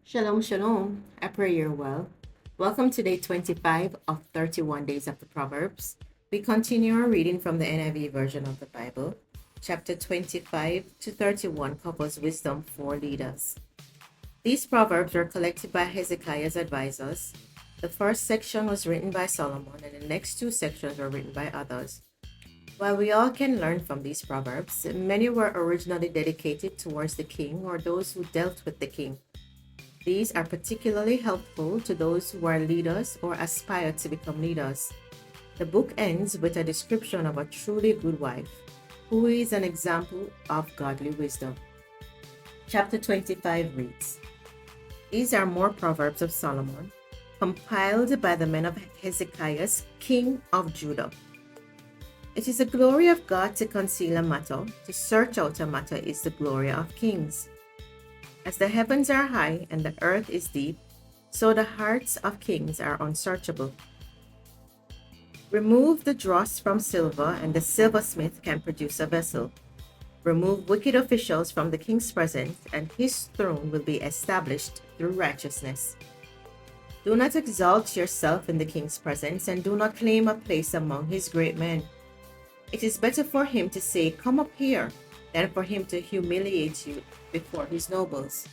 Shalom Shalom. I pray you're well. Welcome to day 25 of 31 days of the Proverbs. We continue our reading from the NIV version of the Bible. Chapter 25 to 31 covers wisdom for leaders. These proverbs were collected by Hezekiah's advisors. The first section was written by Solomon, and the next two sections were written by others. While we all can learn from these proverbs, many were originally dedicated towards the king or those who dealt with the king. These are particularly helpful to those who are leaders or aspire to become leaders. The book ends with a description of a truly good wife, who is an example of godly wisdom. Chapter 25 reads, These are more proverbs of Solomon, compiled by the men of Hezekiah, king of Judah. It is the glory of God to conceal a matter. To search out a matter is the glory of kings. As the heavens are high and the earth is deep, so the hearts of kings are unsearchable. Remove the dross from silver, and the silversmith can produce a vessel. Remove wicked officials from the king's presence, and his throne will be established through righteousness. Do not exalt yourself in the king's presence, and do not claim a place among his great men. It is better for him to say, "Come up here," than for him to humiliate you before his nobles.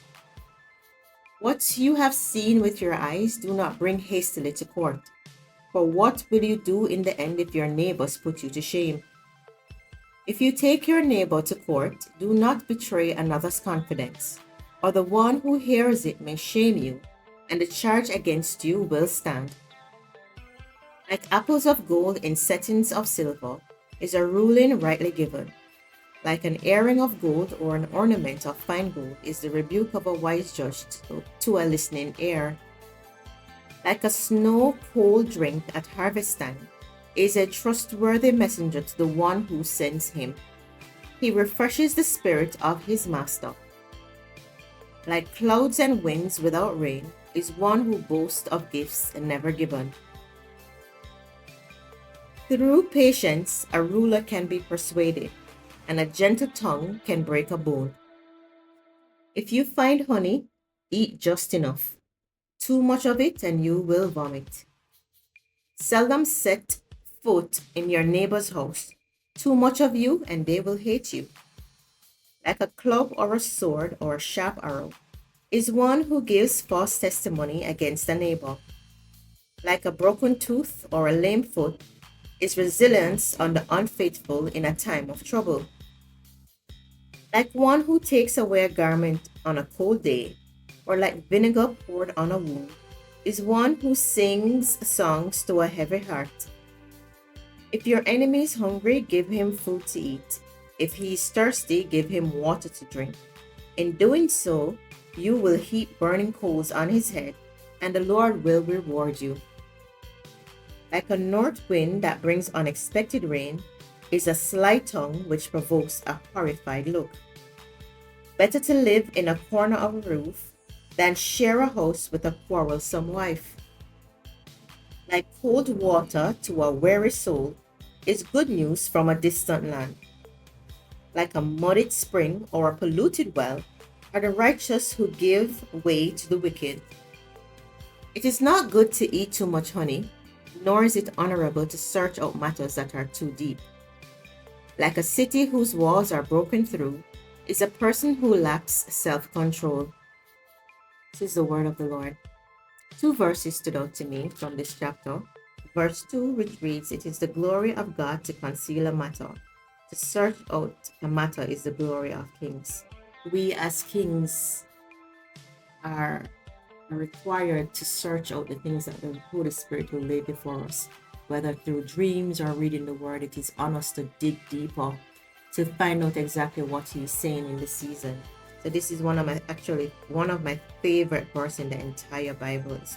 What you have seen with your eyes, do not bring hastily to court. For what will you do in the end if your neighbors put you to shame? If you take your neighbor to court, do not betray another's confidence, or the one who hears it may shame you, and the charge against you will stand. Like apples of gold in settings of silver is a ruling rightly given. Like an earring of gold or an ornament of fine gold is the rebuke of a wise judge to a listening ear. Like a snow-cold drink at harvest time is a trustworthy messenger to the one who sends him. He refreshes the spirit of his master. Like clouds and winds without rain is one who boasts of gifts never given. Through patience, a ruler can be persuaded, and a gentle tongue can break a bone. If you find honey, eat just enough. Too much of it and you will vomit. Seldom set foot in your neighbor's house. Too much of you and they will hate you. Like a club or a sword or a sharp arrow is one who gives false testimony against a neighbor. Like a broken tooth or a lame foot is resilience on the unfaithful in a time of trouble. Like one who takes away a garment on a cold day, or like vinegar poured on a wound, is one who sings songs to a heavy heart. If your enemy is hungry, give him food to eat. If he is thirsty, give him water to drink. In doing so, you will heap burning coals on his head, and the Lord will reward you. Like a north wind that brings unexpected rain, is a sly tongue which provokes a horrified look. Better to live in a corner of a roof than share a house with a quarrelsome wife. Like cold water to a weary soul is good news from a distant land. Like a muddied spring or a polluted well are the righteous who give way to the wicked. It is not good to eat too much honey, nor is it honorable to search out matters that are too deep. Like a city whose walls are broken through is a person who lacks self-control. This is the word of the Lord. Two verses stood out to me from this chapter. Verse 2, which reads, It is the glory of God to conceal a matter. To search out a matter is the glory of kings. We as kings are required to search out the things that the Holy Spirit will lay before us. Whether through dreams or reading the word, it is on us to dig deeper to find out exactly what he's saying in the season. So this is one of my favorite verses in the entire Bible. It's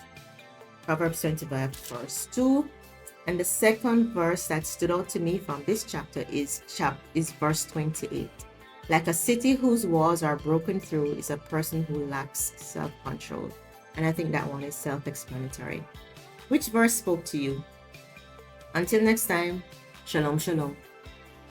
Proverbs 25 verse 2. And the second verse that stood out to me from this chapter is verse 28. Like a city whose walls are broken through is a person who lacks self-control. And I think that one is self-explanatory. Which verse spoke to you? Until next time, Shalom Shalom.